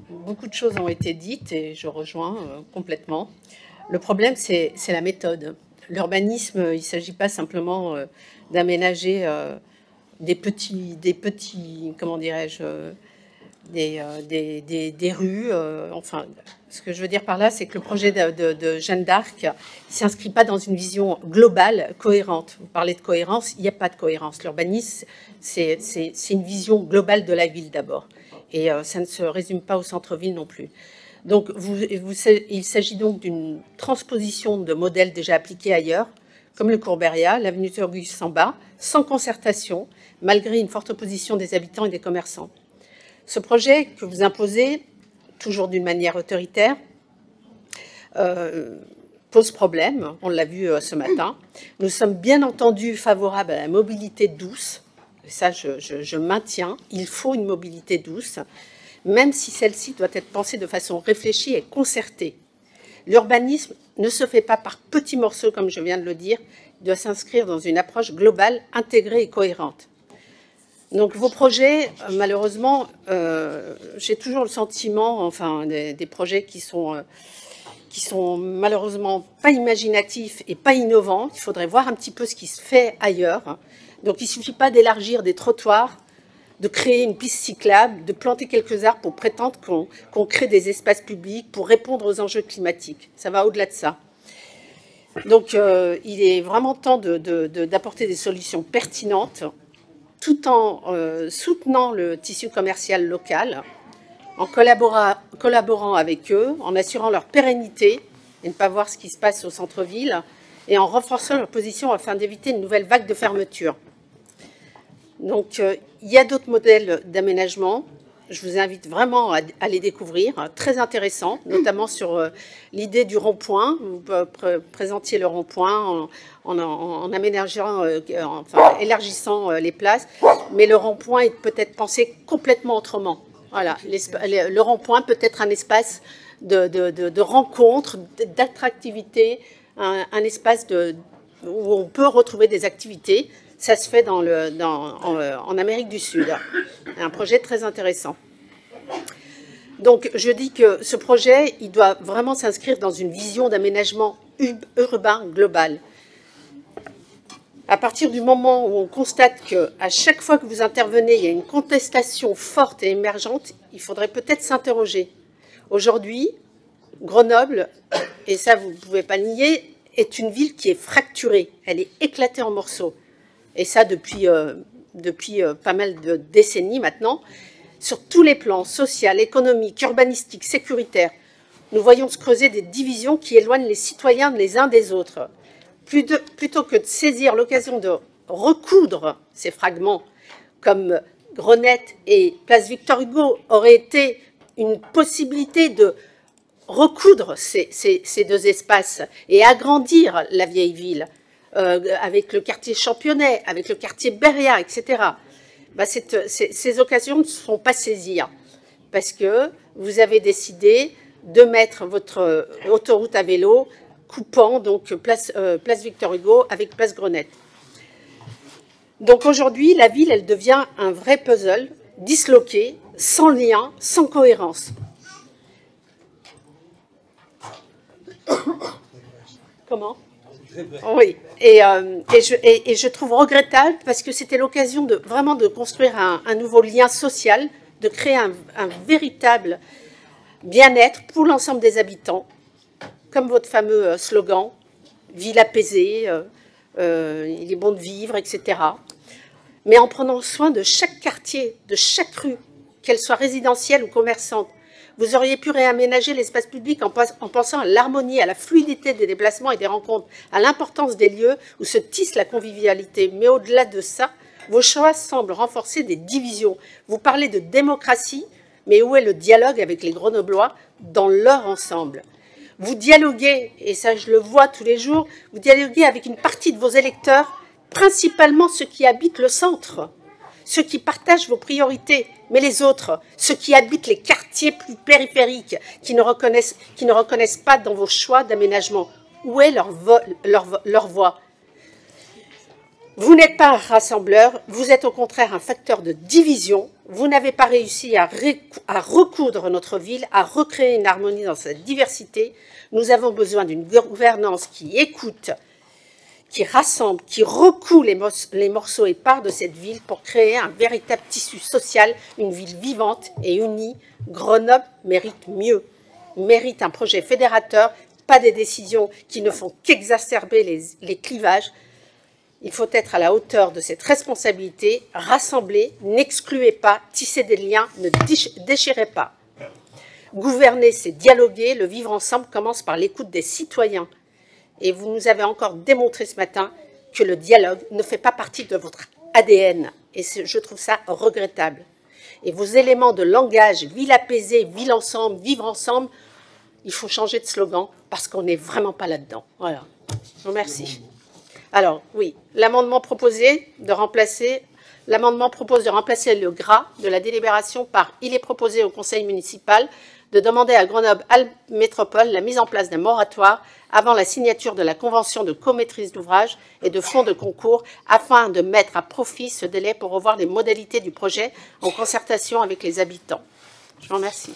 Beaucoup de choses ont été dites et je rejoins complètement. Le problème, c'est la méthode. L'urbanisme, il ne s'agit pas simplement d'aménager comment dirais-je, des rues. Enfin, ce que je veux dire par là, c'est que le projet de Jeanne d'Arc ne s'inscrit pas dans une vision globale, cohérente. Vous parlez de cohérence, il n'y a pas de cohérence. L'urbanisme, c'est une vision globale de la ville d'abord. Et ça ne se résume pas au centre-ville non plus. Donc, il s'agit donc d'une transposition de modèles déjà appliqués ailleurs, comme le Courberia, l'avenue Auguste Samba, sans concertation, malgré une forte opposition des habitants et des commerçants. Ce projet que vous imposez, toujours d'une manière autoritaire, pose problème, on l'a vu ce matin. Nous sommes bien entendu favorables à la mobilité douce, ça je maintiens, il faut une mobilité douce, même si celle-ci doit être pensée de façon réfléchie et concertée. L'urbanisme ne se fait pas par petits morceaux, comme je viens de le dire, il doit s'inscrire dans une approche globale, intégrée et cohérente. Donc vos projets, malheureusement, j'ai toujours le sentiment, enfin, des projets qui sont malheureusement pas imaginatifs et pas innovants. Il faudrait voir un petit peu ce qui se fait ailleurs. Donc il ne suffit pas d'élargir des trottoirs, de créer une piste cyclable, de planter quelques arbres pour prétendre qu'on crée des espaces publics pour répondre aux enjeux climatiques. Ça va au-delà de ça. Donc il est vraiment temps d'apporter des solutions pertinentes, tout en soutenant le tissu commercial local, en collaborant avec eux, en assurant leur pérennité et ne pas voir ce qui se passe au centre-ville, et en renforçant leur position afin d'éviter une nouvelle vague de fermeture. Donc, il y a d'autres modèles d'aménagement. Je vous invite vraiment à les découvrir, très intéressants, notamment sur l'idée du rond-point. Vous présentiez le rond-point en aménageant, enfin, élargissant les places, mais le rond-point est peut-être pensé complètement autrement. Voilà, le rond-point peut être un espace de rencontre, d'attractivité, un espace où on peut retrouver des activités. Ça se fait en Amérique du Sud. Un projet très intéressant. Donc, je dis que ce projet, il doit vraiment s'inscrire dans une vision d'aménagement urbain global. À partir du moment où on constate qu'à chaque fois que vous intervenez, il y a une contestation forte et émergente, il faudrait peut-être s'interroger. Aujourd'hui, Grenoble, et ça vous ne pouvez pas le nier, est une ville qui est fracturée. Elle est éclatée en morceaux. Et ça depuis pas mal de décennies maintenant, sur tous les plans, social, économique, urbanistique, sécuritaire. Nous voyons se creuser des divisions qui éloignent les citoyens les uns des autres. Plutôt que de saisir l'occasion de recoudre ces fragments, comme Grenette et Place Victor Hugo auraient été une possibilité de recoudre ces deux espaces et agrandir la vieille ville, avec le quartier Championnet, avec le quartier Beria, etc. Ben ces occasions ne sont pas saisies, parce que vous avez décidé de mettre votre autoroute à vélo coupant donc place Victor Hugo avec place Grenette. Donc aujourd'hui, la ville, elle devient un vrai puzzle, disloqué, sans lien, sans cohérence. Comment ? Oui, et je trouve regrettable parce que c'était l'occasion vraiment de construire un nouveau lien social, de créer un véritable bien-être pour l'ensemble des habitants, comme votre fameux slogan, ville apaisée, il est bon de vivre, etc. Mais en prenant soin de chaque quartier, de chaque rue, qu'elle soit résidentielle ou commerçante. Vous auriez pu réaménager l'espace public en pensant à l'harmonie, à la fluidité des déplacements et des rencontres, à l'importance des lieux où se tisse la convivialité. Mais au-delà de ça, vos choix semblent renforcer des divisions. Vous parlez de démocratie, mais où est le dialogue avec les Grenoblois dans leur ensemble ? Vous dialoguez, et ça je le vois tous les jours, vous dialoguez avec une partie de vos électeurs, principalement ceux qui habitent le centre, ceux qui partagent vos priorités, mais les autres, ceux qui habitent les quartiers plus périphériques, qui ne reconnaissent pas dans vos choix d'aménagement. Où est leur voix ? Vous n'êtes pas un rassembleur, vous êtes au contraire un facteur de division. Vous n'avez pas réussi à recoudre notre ville, à recréer une harmonie dans sa diversité. Nous avons besoin d'une gouvernance qui écoute, qui rassemble, qui recoue les morceaux épars de cette ville pour créer un véritable tissu social, une ville vivante et unie. Grenoble mérite mieux, mérite un projet fédérateur, pas des décisions qui ne font qu'exacerber les clivages. Il faut être à la hauteur de cette responsabilité, rassembler, n'excluez pas, tisser des liens, ne déchirez pas. Gouverner, c'est dialoguer, le vivre ensemble commence par l'écoute des citoyens. Et vous nous avez encore démontré ce matin que le dialogue ne fait pas partie de votre ADN. Et je trouve ça regrettable. Et vos éléments de langage, ville apaisée, ville ensemble, vivre ensemble, il faut changer de slogan parce qu'on n'est vraiment pas là-dedans. Voilà. Je vous remercie. Alors, oui, l'amendement propose de remplacer le gras de la délibération par « Il est proposé au conseil municipal de demander à Grenoble-Alpes Métropole la mise en place d'un moratoire avant la signature de la convention de comaîtrise d'ouvrage et de fonds de concours afin de mettre à profit ce délai pour revoir les modalités du projet en concertation avec les habitants. » Je vous remercie.